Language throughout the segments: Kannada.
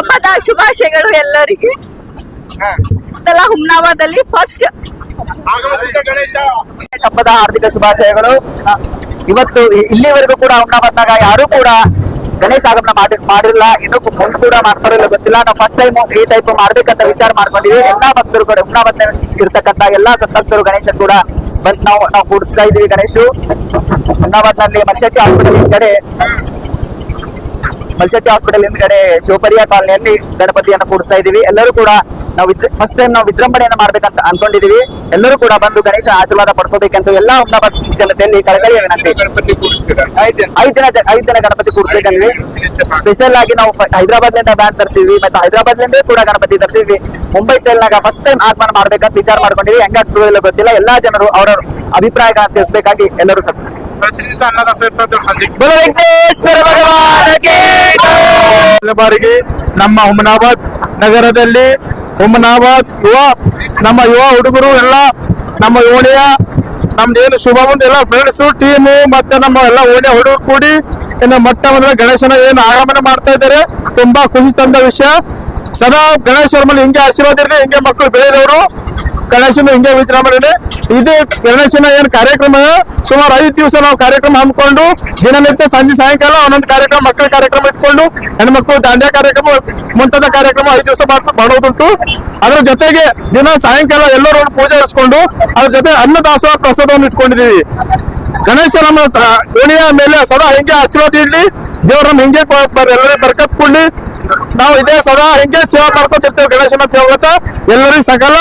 ಹಬ್ಬದ ಶುಭಾಶಯಗಳು ಎಲ್ಲರಿಗೆ. ಹುಮ್ನಾಬಾದಲ್ಲಿ ಫಸ್ಟ್ ಗಣೇಶ ಹಬ್ಬದ ಹಾರ್ದಿಕ ಶುಭಾಶಯಗಳು. ಇವತ್ತು ಇಲ್ಲಿವರೆಗೂ ಕೂಡ ಹುಮ್ನಾಬಾದ್ನಾಗ ಯಾರು ಕೂಡ ಗಣೇಶ ಆಗಮನ ಮಾಡಿಲ್ಲ, ಇನ್ನು ಮುಂದೆ ಕೂಡ ಮಾಡ್ತಾರೋ ಇಲ್ಲ ಗೊತ್ತಿಲ್ಲ. ನಾವು ಫಸ್ಟ್ ಟೈಮ್ ಈ ಟೈಪ್ ಮಾಡ್ಬೇಕಂತ ವಿಚಾರ ಮಾಡ್ಕೊಂಡಿವಿ. ಎಲ್ಲಾ ಭಕ್ತರು ಕೂಡ ಹುಮ್ನಾಬಾದ್ ಇರ್ತಕ್ಕಂತ ಎಲ್ಲಾ ಸದ್ಭಕ್ತರು ಗಣೇಶ ಕೂಡ ಬಂದ್ ನಾವು ಕೂಡಿಸ್ತಾ ಇದೀವಿ. ಗಣೇಶು ಹುಮ್ನಾಬಾದ್ ನಲ್ಲಿ ಮಲ್ಶೆಟ್ಟಿ ಹಾಸ್ಪಿಟಲ್ ಹಿಂದ್ಗಡೆ ಶಿವಪರ್ಯ ಕಾಲನಿಯಲ್ಲಿ ಗಣಪತಿಯನ್ನು ಕೂಡಿಸ್ತಾ ಇದೀವಿ. ಎಲ್ಲರೂ ಕೂಡ ನಾವು ಫಸ್ಟ್ ಟೈಮ್ ನಾವು ವಿಜೃಂಭಣೆಯನ್ನು ಮಾಡ್ಬೇಕಂತ ಅನ್ಕೊಂಡಿದೀವಿ. ಎಲ್ಲರೂ ಕೂಡ ಬಂದು ಗಣೇಶ ಆಶೀರ್ವಾದ ಪಡ್ಕೋಬೇಕಂತ ಎಲ್ಲಾ ಹುಮ್ನಾಬಾದ್ ಜನತೆಯಲ್ಲಿ ಕಳಕಳಿಯ ವಿನಂತಿ. 5 ದಿನ ಗಣಪತಿ ಕೂಡಿಸ್ಬೇಕಂದ್ವಿ. ಸ್ಪೆಷಲ್ ಆಗಿ ನಾವು ಹೈದರಾಬಾದ್ ಲಿಂದ ಬ್ಯಾಂಡ್ ತರಿಸಿದ್ವಿ, ಮತ್ತೆ ಹೈದರಾಬಾದ್ ಲಿಂದ ಕೂಡ ಗಣಪತಿ ತರಿಸಿದ್ವಿ. ಮುಂಬೈ ಸ್ಟೈಲ್ ನಾಗ ಫಸ್ಟ್ ಟೈಮ್ ಆಗಮನ ಮಾಡ್ಬೇಕಂತ ವಿಚಾರ ಮಾಡ್ಕೊಂಡಿವಿ. ಹೆಂಗಾಗ್ತದೋ ಇಲ್ಲ ಗೊತ್ತಿಲ್ಲ. ಎಲ್ಲಾ ಜನರು ಅವರ ಅಭಿಪ್ರಾಯಗಳನ್ನ ತಿಳಿಸಬೇಕಾಗಿ ಎಲ್ಲರೂ ಬಾರಿಗೆ ನಮ್ಮ ಹುಮ್ನಾಬಾದ್ ನಗರದಲ್ಲಿ ಹುಮ್ನಾಬಾದ್ ನಮ್ಮ ಯುವ ಹುಡುಗರು ಎಲ್ಲ ನಮ್ಮ ಓಣಿಯ ನಮ್ದೇನು ಶುಭ ಮುಂದೆ ಎಲ್ಲ ಫ್ರೆಂಡ್ಸ್ ಟೀಮು ಮತ್ತೆ ನಮ್ಮ ಎಲ್ಲ ಓಣಿಯ ಹುಡುಗರು ಕೂಡಿ ಇನ್ನು ಮೊಟ್ಟ ಮೊದಲ ಗಣೇಶನ ಏನು ಆಗಮನ ಮಾಡ್ತಾ ಇದ್ದಾರೆ. ತುಂಬಾ ಖುಷಿ ತಂದ ವಿಷಯ. ಸದಾ ಗಣೇಶ್ವರ ಮೇಲೆ ಹಿಂಗೆ ಆಶೀರ್ವಾದ ಇರಲಿ, ಹಿಂಗೆ ಮಕ್ಕಳು ಬೆಳೆದವರು ಗಣೇಶನ ಹಿಂಗೆ ವಿಜೃಂಭಣೆ. ಇದೇ ಗಣೇಶನ ಏನ್ ಕಾರ್ಯಕ್ರಮ ಸುಮಾರು 5 ದಿವಸ ನಾವು ಕಾರ್ಯಕ್ರಮ ಹಮ್ಮಿಕೊಂಡು ದಿನನಿತ್ಯ ಸಂಜೆ ಸಾಯಂಕಾಲ ಒಂದೊಂದು ಕಾರ್ಯಕ್ರಮ, ಮಕ್ಕಳ ಕಾರ್ಯಕ್ರಮ ಇಟ್ಕೊಂಡು ಹೆಣ್ಮಕ್ಳು ದಾಂಡ್ಯ ಕಾರ್ಯಕ್ರಮ ಮುಂತಾದ ಕಾರ್ಯಕ್ರಮ 5 ದಿವಸ ಮಾಡೋದುಂಟು. ಅದ್ರ ಜೊತೆಗೆ ದಿನ ಸಾಯಂಕಾಲ ಎಲ್ಲರೂ ಪೂಜೆ ಇರಿಸ್ಕೊಂಡು ಅದ್ರ ಜೊತೆ ಅನ್ನದಾಸೋಹ ಪ್ರಸಾದವನ್ನು ಇಟ್ಕೊಂಡಿದೀವಿ. ಗಣೇಶ ನಮ್ಮ ಓಣಿಯ ಮೇಲೆ ಸದಾ ಹಿಂಗೆ ಆಶೀರ್ವಾದ ಇಡ್ಲಿ, ದೇವ್ರ ನಮ್ಮ ಹಿಂಗೆ ಎಲ್ಲರಿಗೂ ಬರ್ಕತ್ ಕೊಡ್ಲಿ. ನಾವು ಇದೇ ಸದಾ ಹಿಂಗೆ ಸೇವಾ ಮಾಡ್ಕೊತಿರ್ತೇವೆ ಗಣೇಶನ ಸೇವಕ. ಎಲ್ಲರಿಗೂ ಸಕಲ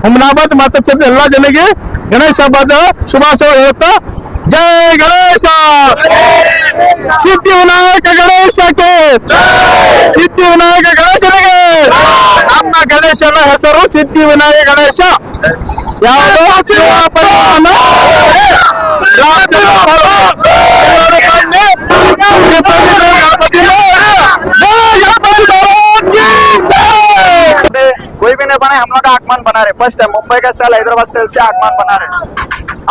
ಹುಮ್ನಾಬಾದ್ ಮಾತಾಡ್ತಿದ್ದ ಎಲ್ಲಾ ಜನರಿಗೆ ಗಣೇಶ ಹಬ್ಬದ ಶುಭಾಶಯ ಹೇಳುತ್ತಾ ಜೈ ಗಣೇಶ, ಸಿದ್ಧಿ ವಿನಾಯಕ ಗಣೇಶಕ್ಕೆ, ಸಿದ್ಧಿ ವಿನಾಯಕ ಗಣೇಶನಿಗೆ. ನಮ್ಮ ಗಣೇಶನ ಹೆಸರು ಸಿದ್ಧಿ ವಿನಾಯಕ ಗಣೇಶ. ಯಾವುದೋ कोई भी नहीं बना, हम लोग आगमन बना रहे फर्स्ट टाइम. मुंबई का स्टाइल हैदराबाद स्टाइल से आगमन बना रहे.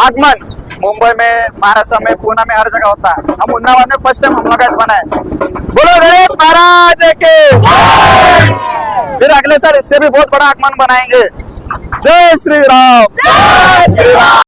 आगमन मुंबई में, महाराष्ट्र में, पुणे में हर जगह होता है. हम हुम्नाबाद में फर्स्ट टाइम हम लोग बनाए. बोलो गणेश महाराज के. फिर अगले साल इससे भी बहुत बड़ा आगमन बनाएंगे. जय श्री राम.